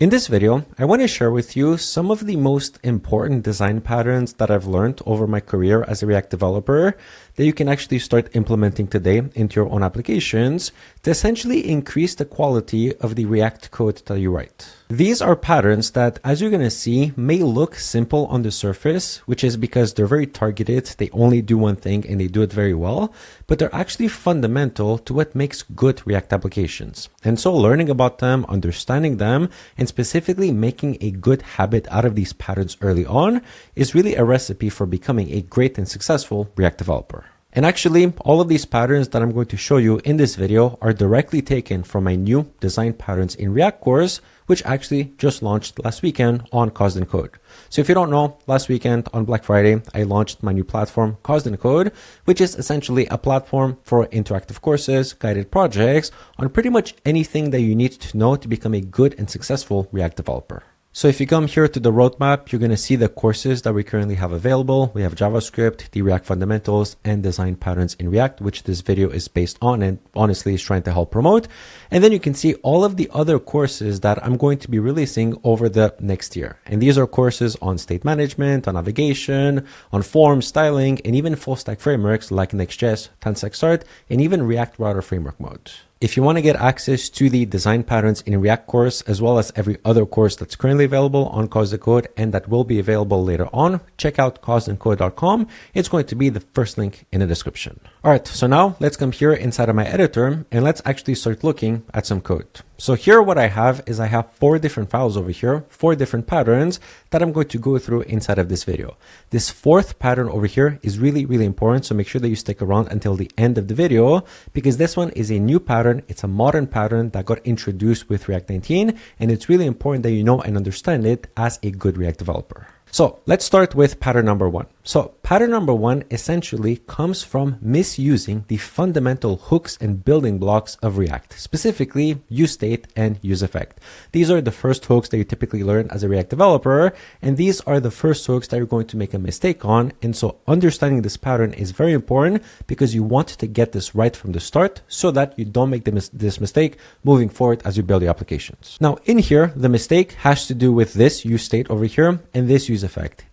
In this video, I want to share with you some of the most important design patterns that I've learned over my career as a React developer that you can actually start implementing today into your own applications to essentially increase the quality of the React code that you write. These are patterns that, as you're going to see, may look simple on the surface, which is because they're very targeted, they only do one thing and they do it very well, but they're actually fundamental to what makes good React applications. And so learning about them, understanding them, and specifically making a good habit out of these patterns early on is really a recipe for becoming a great and successful React developer. And actually, all of these patterns that I'm going to show you in this video are directly taken from my new design patterns in React course, which actually just launched last weekend on Cause and Code. So if you don't know, last weekend on Black Friday, I launched my new platform, Cause and Code, which is essentially a platform for interactive courses, guided projects on pretty much anything that you need to know to become a good and successful React developer. So if you come here to the roadmap, you're going to see the courses that we currently have available. We have JavaScript, the React fundamentals, and design patterns in React, which this video is based on and honestly is trying to help promote. And then you can see all of the other courses that I'm going to be releasing over the next year. And these are courses on state management, on navigation, on form styling, and even full stack frameworks like Next.js, Tanstack Start, and even React Router Framework mode. If you want to get access to the design patterns in React course, as well as every other course that's currently available on Cause and Code and that will be available later on, check out causeandcode.com. It's going to be the first link in the description. All right, so now let's come here inside of my editor and let's actually start looking at some code. So here what I have is I have 4 different files over here, 4 different patterns that I'm going to go through inside of this video. This 4th pattern over here is really important, so make sure that you stick around until the end of the video because this one is a new pattern. It's a modern pattern that got introduced with React 19, and it's really important that you know and understand it as a good React developer. So let's start with pattern number 1. So pattern number 1 essentially comes from misusing the fundamental hooks and building blocks of React, specifically useState and useEffect. These are the first hooks that you typically learn as a React developer, and these are the first hooks that you're going to make a mistake on. And so understanding this pattern is very important because you want to get this right from the start so that you don't make this mistake moving forward as you build your applications. Now in here, the mistake has to do with this useState over here and this useEffect.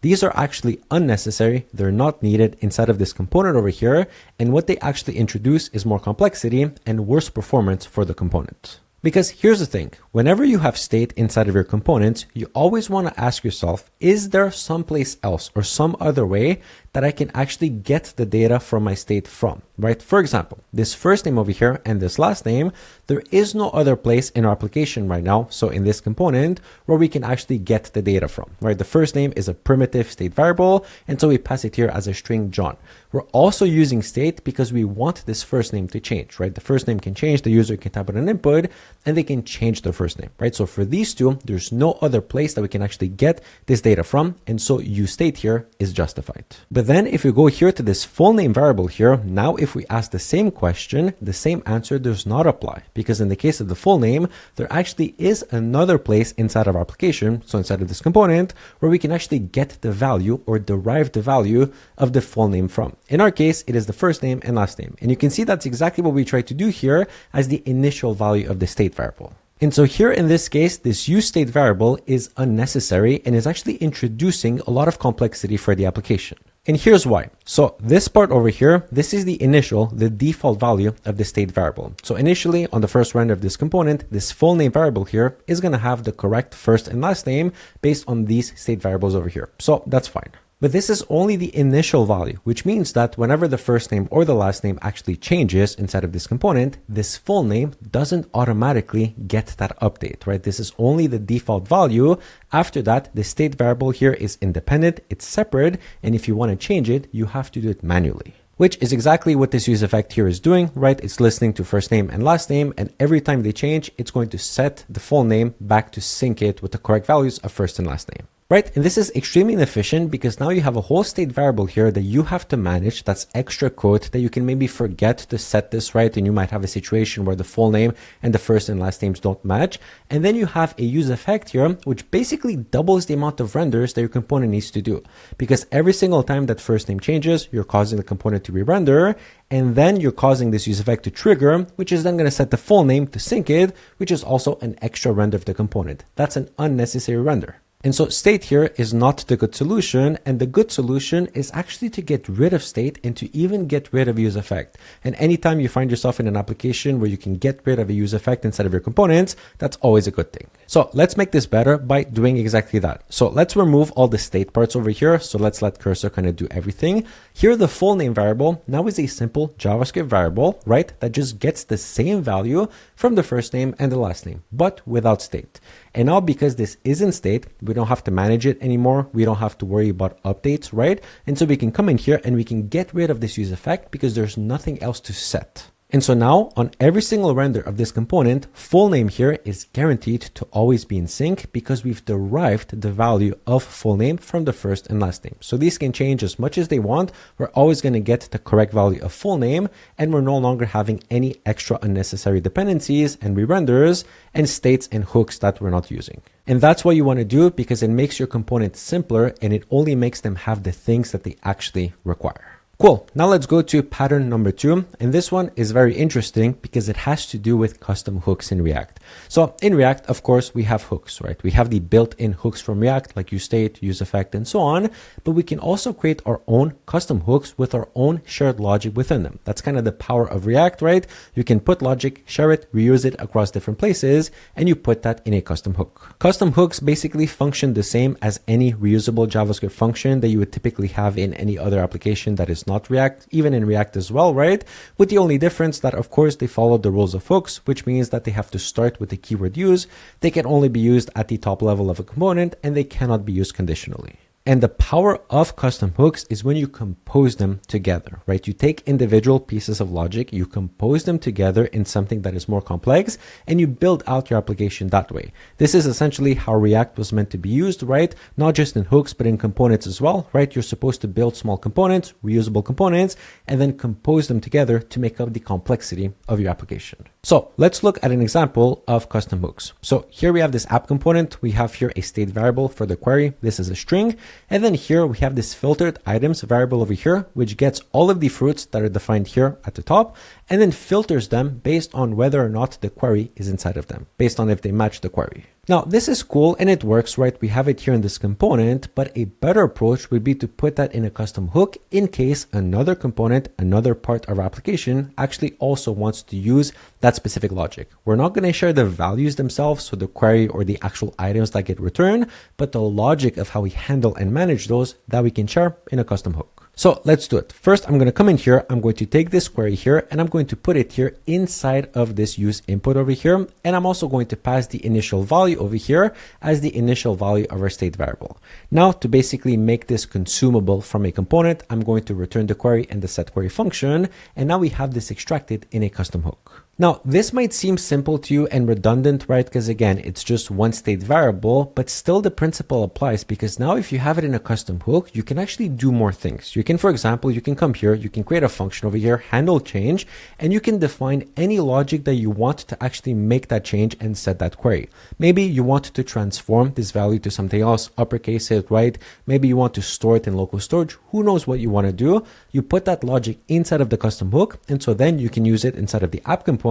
These are actually unnecessary. They're not needed inside of this component over here, and what they actually introduce is more complexity and worse performance for the component. Because here's the thing, whenever you have state inside of your components, you always want to ask yourself, is there someplace else or some other way that I can actually get the data from my state from, right? For example, this first name over here and this last name, there is no other place in our application right now, so in this component, where we can actually get the data from, right? The first name is a primitive state variable, and so we pass it here as a string John. We're also using state because we want this first name to change, right? The first name can change, the user can type in an input, and they can change their first name, right? So for these two, there's no other place that we can actually get this data from, and so useState here is justified. But then if we go here to this full name variable here, now if we ask the same question, the same answer does not apply, because in the case of the full name, there actually is another place inside of our application, so inside of this component, where we can actually get the value or derive the value of the full name from. In our case, it is the first name and last name. And you can see that's exactly what we try to do here as the initial value of the state variable. And so here in this case, this useState variable is unnecessary and is actually introducing a lot of complexity for the application. And here's why. So this part over here, this is the default value of the state variable. So initially on the first render of this component, this full name variable here is going to have the correct first and last name based on these state variables over here. So that's fine. But this is only the initial value, which means that whenever the first name or the last name actually changes inside of this component, this full name doesn't automatically get that update, right? This is only the default value. After that, the state variable here is independent, it's separate, and if you want to change it, you have to do it manually. Which is exactly what this useEffect here is doing, right? It's listening to first name and last name, and every time they change, it's going to set the full name back to sync it with the correct values of first and last name. right? And this is extremely inefficient because now you have a whole state variable here that you have to manage. That's extra code that you can maybe forget to set this, right? And you might have a situation where the full name and the first and last names don't match. And then you have a use effect here, which basically doubles the amount of renders that your component needs to do. Because every single time that first name changes, you're causing the component to re-render. And then you're causing this use effect to trigger, which is then going to set the full name to sync it, which is also an extra render of the component. That's an unnecessary render. And so state here is not the good solution, and the good solution is actually to get rid of state and to even get rid of use effect. And anytime you find yourself in an application where you can get rid of a use effect instead of your components, that's always a good thing. So let's make this better by doing exactly that. So let's remove all the state parts over here. So let's let cursor kind of do everything. Here, the full name variable now is a simple JavaScript variable, right? That just gets the same value from the first name and the last name, but without state. And now because this isn't state, we don't have to manage it anymore. We don't have to worry about updates, right? And so we can come in here and we can get rid of this use effect because there's nothing else to set. And so now on every single render of this component, full name here is guaranteed to always be in sync because we've derived the value of full name from the first and last name. So these can change as much as they want. We're always going to get the correct value of full name, and we're no longer having any extra unnecessary dependencies and re-renders and states and hooks that we're not using. And that's what you want to do because it makes your component simpler and it only makes them have the things that they actually require. Cool. Now let's go to pattern number 2. And this one is very interesting because it has to do with custom hooks in React. So in React, of course, we have hooks, right? We have the built-in hooks from React, like useState, useEffect, and so on. But we can also create our own custom hooks with our own shared logic within them. That's kind of the power of React, right? You can put logic, share it, reuse it across different places, and you put that in a custom hook. Custom hooks basically function the same as any reusable JavaScript function that you would typically have in any other application that is not React, even in React as well, right? With the only difference that, of course, they follow the rules of hooks, which means that they have to start with the keyword use. They can only be used at the top level of a component, and they cannot be used conditionally. And the power of custom hooks is when you compose them together, right? You take individual pieces of logic, you compose them together in something that is more complex, and you build out your application that way. This is essentially how React was meant to be used, right? Not just in hooks, but in components as well, right? You're supposed to build small components, reusable components, and then compose them together to make up the complexity of your application. So let's look at an example of custom hooks. So here we have this app component. We have here a state variable for the query. This is a string. And then here we have this filtered items variable over here, which gets all of the fruits that are defined here at the top, and then filters them based on whether or not the query is inside of them, based on if they match the query. Now, this is cool and it works, right? We have it here in this component, but a better approach would be to put that in a custom hook in case another component, another part of our application actually also wants to use that specific logic. We're not going to share the values themselves, so the query or the actual items that get returned, but the logic of how we handle and manage those that we can share in a custom hook. So let's do it. First, I'm going to come in here. I'm going to take this query here and I'm going to put it here inside of this use input over here. And I'm also going to pass the initial value over here as the initial value of our state variable. Now, to basically make this consumable from a component, I'm going to return the query and the setQuery function. And now we have this extracted in a custom hook. Now, this might seem simple to you and redundant, right? Because again, it's just one state variable, but still the principle applies because now if you have it in a custom hook, you can actually do more things. You can, for example, you can come here, you can create a function over here, handle change, and you can define any logic that you want to actually make that change and set that query. Maybe you want to transform this value to something else, uppercase it, right? Maybe you want to store it in local storage. Who knows what you want to do? You put that logic inside of the custom hook, and so then you can use it inside of the app component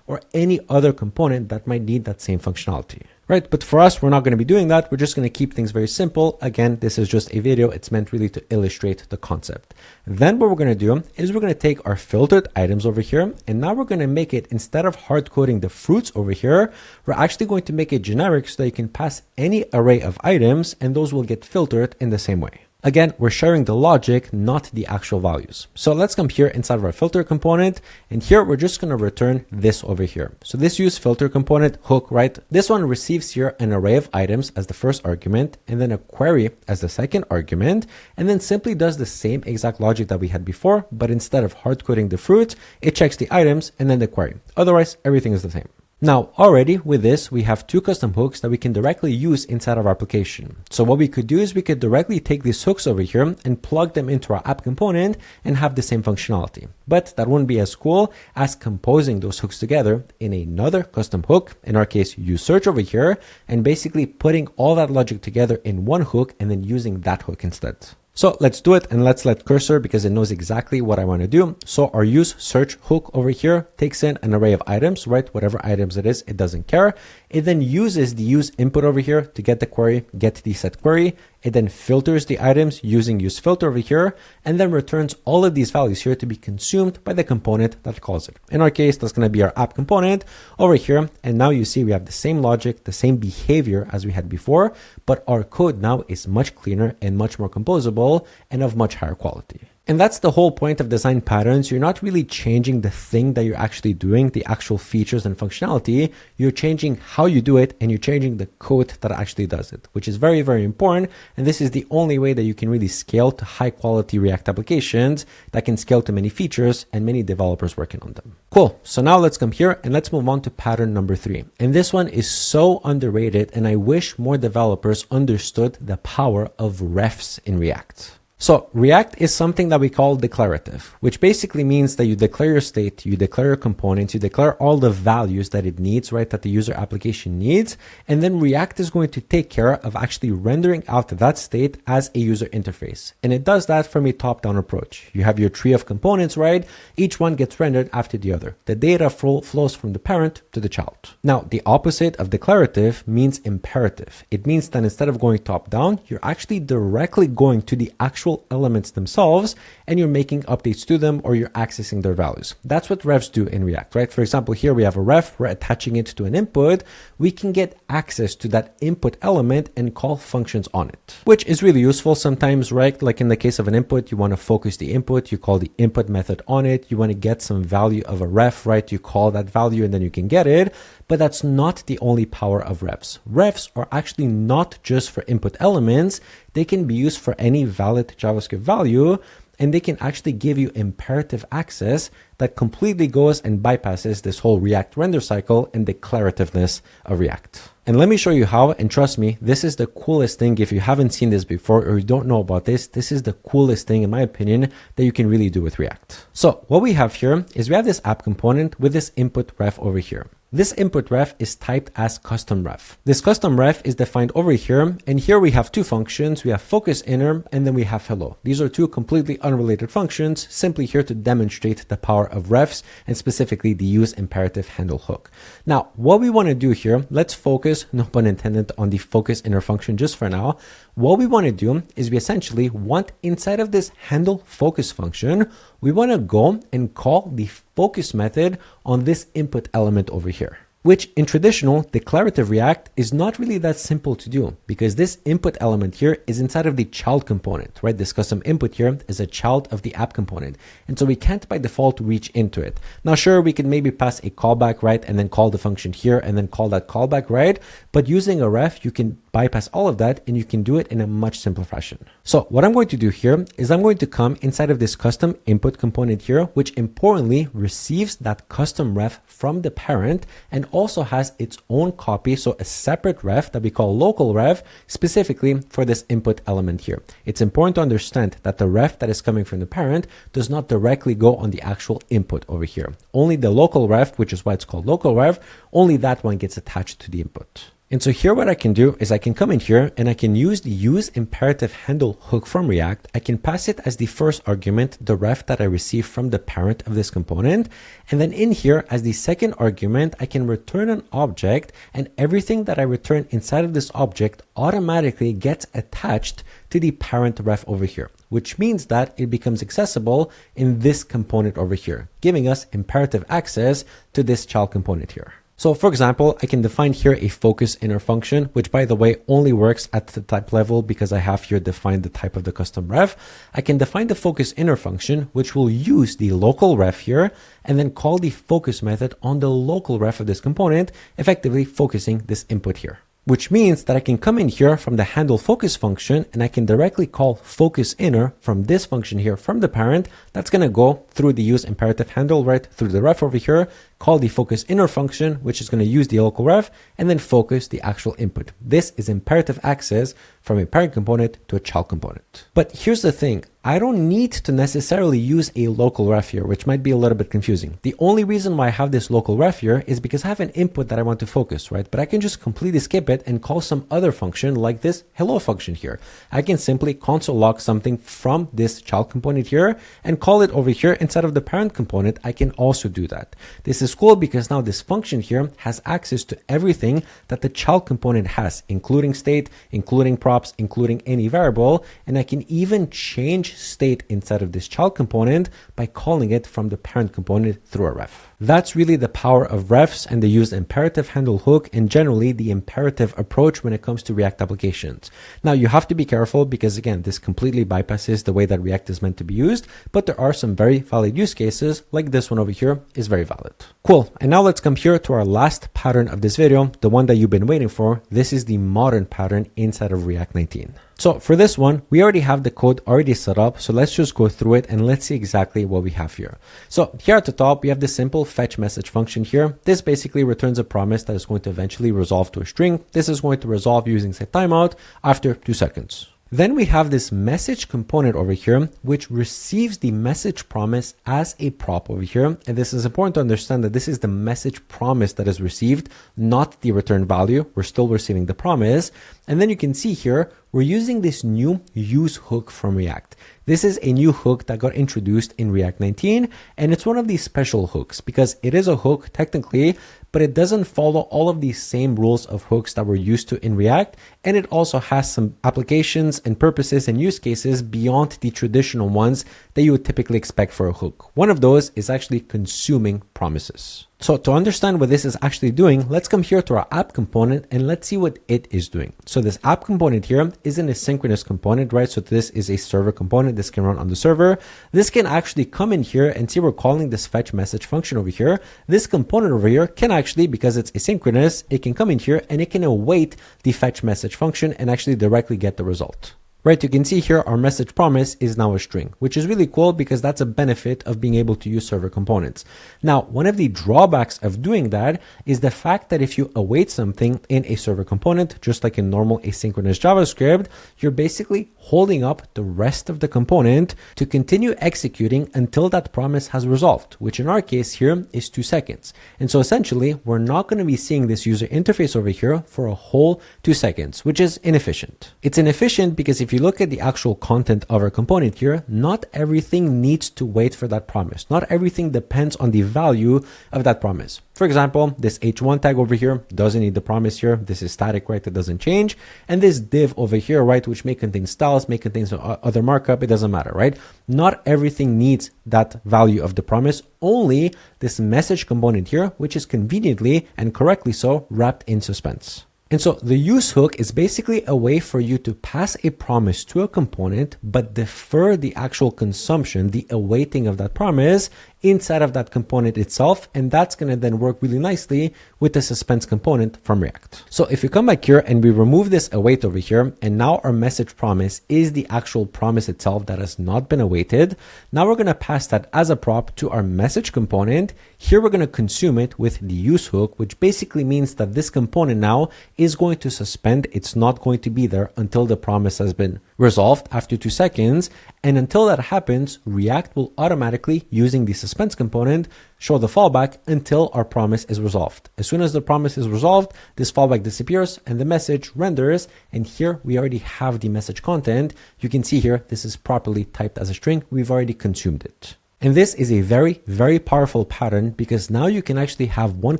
or any other component that might need that same functionality, right? But for us, we're not going to be doing that. We're just going to keep things very simple. Again, this is just a video. It's meant really to illustrate the concept. Then what we're going to do is we're going to take our filtered items over here, and now we're going to make it, instead of hard coding the fruits over here, we're actually going to make it generic so that you can pass any array of items and those will get filtered in the same way. Again, we're sharing the logic, not the actual values. So let's come here inside of our filter component. And here we're just going to return this over here. So this use filter component hook, right? This one receives here an array of items as the first argument, and then a query as the second argument, and then simply does the same exact logic that we had before, but instead of hard coding the fruit, it checks the items and then the query. Otherwise, everything is the same. Now, already with this, we have two custom hooks that we can directly use inside of our application. So what we could do is we could directly take these hooks over here and plug them into our app component and have the same functionality. But that wouldn't be as cool as composing those hooks together in another custom hook, in our case, use search over here, and basically putting all that logic together in one hook and then using that hook instead. So let's do it, and let's let cursor because it knows exactly what I want to do. So our use search hook over here takes in an array of items, right? Whatever items it is, it doesn't care. It then uses the use input over here to get the query, get the set query. It then filters the items using use filter over here, and then returns all of these values here to be consumed by the component that calls it. In our case, that's going to be our app component over here. And now you see we have the same logic, the same behavior as we had before, but our code now is much cleaner and much more composable and of much higher quality. And that's the whole point of design patterns. You're not really changing the thing that you're actually doing, the actual features and functionality. You're changing how you do it, and you're changing the code that actually does it, which is very, very important. And this is the only way that you can really scale to high quality React applications that can scale to many features and many developers working on them. Cool. So now let's come here and let's move on to pattern number 3. And this one is so underrated, and I wish more developers understood the power of refs in React. So React is something that we call declarative, which basically means that you declare your state, you declare your components, you declare all the values that it needs, right, that the user application needs. And then React is going to take care of actually rendering out that state as a user interface. And it does that from a top-down approach. You have your tree of components, right? Each one gets rendered after the other. The data flows from the parent to the child. Now, the opposite of declarative means imperative. It means that instead of going top-down, you're actually directly going to the actual elements themselves, and you're making updates to them, or you're accessing their values. That's what refs do in React, right? For example, here we have a ref, we're attaching it to an input. We can get access to that input element and call functions on it, which is really useful sometimes, right? Like in the case of an input, you want to focus the input, you call the input method on it. You want to get some value of a ref, right? You call that value and then you can get it. But that's not the only power of refs. Refs are actually not just for input elements. They can be used for any valid JavaScript value, and they can actually give you imperative access that completely goes and bypasses this whole React render cycle and declarativeness of React. And let me show you how, and trust me, this is the coolest thing. If you haven't seen this before or you don't know about this, this is the coolest thing in my opinion that you can really do with React. So what we have here is we have this app component with this input ref over here. This input ref is typed as custom ref. This custom ref is defined over here, and here we have two functions. We have focus inner, and then we have hello. These are two completely unrelated functions, simply here to demonstrate the power of refs, and specifically the use imperative handle hook. Now, what we want to do here, let's focus, no pun intended, on the focus inner function just for now. What we want to do is we essentially want inside of this handle focus function, we want to go and call the focus method on this input element over here, which in traditional declarative React is not really that simple to do, because this input element here is inside of the child component, right? This custom input here is a child of the app component. And so we can't by default reach into it. Now, sure, we can maybe pass a callback, right? And then call the function here and then call that callback, right? But using a ref, you can bypass all of that and you can do it in a much simpler fashion. So what I'm going to do here is I'm going to come inside of this custom input component here, which importantly receives that custom ref from the parent and also has its own copy. So a separate ref that we call local ref specifically for this input element here. It's important to understand that the ref that is coming from the parent does not directly go on the actual input over here. Only the local ref, which is why it's called local ref, only that one gets attached to the input. And so here what I can do is I can come in here and I can use the use imperative handle hook from React. I can pass it as the first argument, the ref that I receive from the parent of this component. And then in here as the second argument, I can return an object, and everything that I return inside of this object automatically gets attached to the parent ref over here, which means that it becomes accessible in this component over here, giving us imperative access to this child component here. So for example, I can define here a focus inner function, which by the way only works at the type level because I have here defined the type of the custom ref. I can define the focus inner function, which will use the local ref here and then call the focus method on the local ref of this component, effectively focusing this input here. Which means that I can come in here from the handle focus function and I can directly call focus inner from this function here from the parent. That's going to go through the use imperative handle right through the ref over here, call the focus inner function, which is going to use the local ref, and then focus the actual input. This is imperative access from a parent component to a child component. But here's the thing. I don't need to necessarily use a local ref here, which might be a little bit confusing. The only reason why I have this local ref here is because I have an input that I want to focus, right? But I can just completely skip it and call some other function like this hello function here. I can simply console log something from this child component here and call it over here instead of the parent component. I can also do that. This is cool because now this function here has access to everything that the child component has, including state, including props, including any variable, and I can even change state inside of this child component by calling it from the parent component through a ref. That's really the power of refs and the use imperative handle hook and generally the imperative approach when it comes to React applications. Now you have to be careful because again, this completely bypasses the way that React is meant to be used, but there are some very valid use cases like this one over here is very valid. Cool. And now let's come here to our last pattern of this video, the one that you've been waiting for. This is the modern pattern inside of React 19. So for this one, we already have the code already set up. So let's just go through it and let's see exactly what we have here. So here at the top, we have this simple fetch message function here. This basically returns a promise that is going to eventually resolve to a string. This is going to resolve using set timeout after 2 seconds. Then we have this message component over here, which receives the message promise as a prop over here. And this is important to understand that this is the message promise that is received, not the return value. We're still receiving the promise. And then you can see here, we're using this new use hook from React. This is a new hook that got introduced in React 19, and it's one of these special hooks because it is a hook technically, but it doesn't follow all of these same rules of hooks that we're used to in React. And it also has some applications and purposes and use cases beyond the traditional ones that you would typically expect for a hook. One of those is actually consuming promises. So to understand what this is actually doing, let's come here to our app component and let's see what it is doing. So this app component here is an asynchronous component, right? So this is a server component. This can run on the server. This can actually come in here and see we're calling this fetch message function over here. This component over here can actually, because it's asynchronous, it can come in here and it can await the fetch message function and actually directly get the result. Right, you can see here our message promise is now a string, which is really cool because that's a benefit of being able to use server components. Now, one of the drawbacks of doing that is the fact that if you await something in a server component, just like in normal asynchronous JavaScript, you're basically holding up the rest of the component to continue executing until that promise has resolved, which in our case here is 2 seconds. And so essentially, we're not going to be seeing this user interface over here for a whole 2 seconds, which is inefficient. It's inefficient because if you look at the actual content of our component here, not everything needs to wait for that promise. Not everything depends on the value of that promise. For example, this h1 tag over here doesn't need the promise here. This is static, right? It doesn't change. And this div over here, right, which may contain styles, may contain some other markup, it doesn't matter, right? Not everything needs that value of the promise, only this message component here, which is conveniently and correctly so wrapped in suspense. And so the use hook is basically a way for you to pass a promise to a component, but defer the actual consumption, the awaiting of that promise inside of that component itself. And that's going to then work really nicely with the suspense component from React. So if we come back here and we remove this await over here, and now our message promise is the actual promise itself that has not been awaited. Now we're going to pass that as a prop to our message component. Here we're going to consume it with the use hook, which basically means that this component now is going to suspend. It's not going to be there until the promise has been resolved after 2 seconds. And until that happens, React will automatically, using the suspense component, show the fallback until our promise is resolved. As soon as the promise is resolved, this fallback disappears and the message renders. And here we already have the message content. You can see here, this is properly typed as a string. We've already consumed it. And this is a very, very powerful pattern because now you can actually have one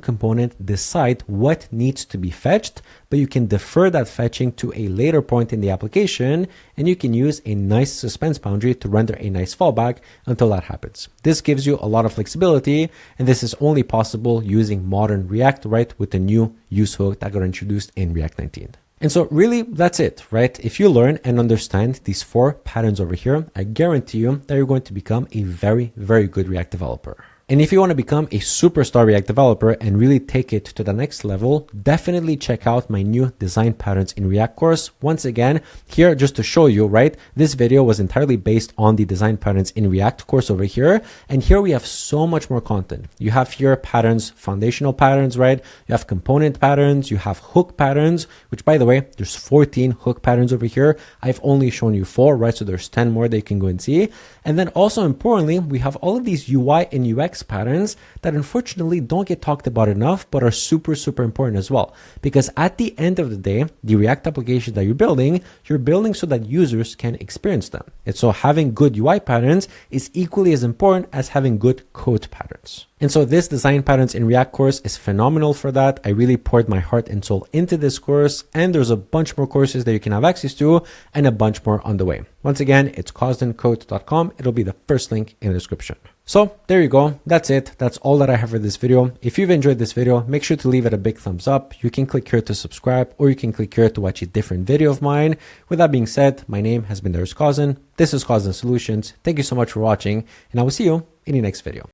component decide what needs to be fetched, but you can defer that fetching to a later point in the application, and you can use a nice suspense boundary to render a nice fallback until that happens. This gives you a lot of flexibility, and this is only possible using modern React, right, with the new use hook that got introduced in React 19. And so really, that's it, right? If you learn and understand these 4 patterns over here, I guarantee you that you're going to become a very, very good React developer. And if you want to become a superstar React developer and really take it to the next level, definitely check out my new design patterns in React course. Once again, here just to show you, right? This video was entirely based on the design patterns in React course over here. And here we have so much more content. You have here patterns, foundational patterns, right? You have component patterns, you have hook patterns, which by the way, there's 14 hook patterns over here. I've only shown you 4, right? So there's 10 more that you can go and see. And then also importantly, we have all of these UI and UX patterns that unfortunately don't get talked about enough, but are super, super important as well. Because at the end of the day, the React application that you're building so that users can experience them. And so having good UI patterns is equally as important as having good code patterns. And so this design patterns in React course is phenomenal for that. I really poured my heart and soul into this course, and there's a bunch more courses that you can have access to and a bunch more on the way. Once again, it's causedandcode.com. It'll be the first link in the description. So there you go. That's it. That's all that I have for this video. If you've enjoyed this video, make sure to leave it a big thumbs up. You can click here to subscribe, or you can click here to watch a different video of mine. With that being said, my name has been Derived. This is Cause and Solutions. Thank you so much for watching, and I will see you in the next video.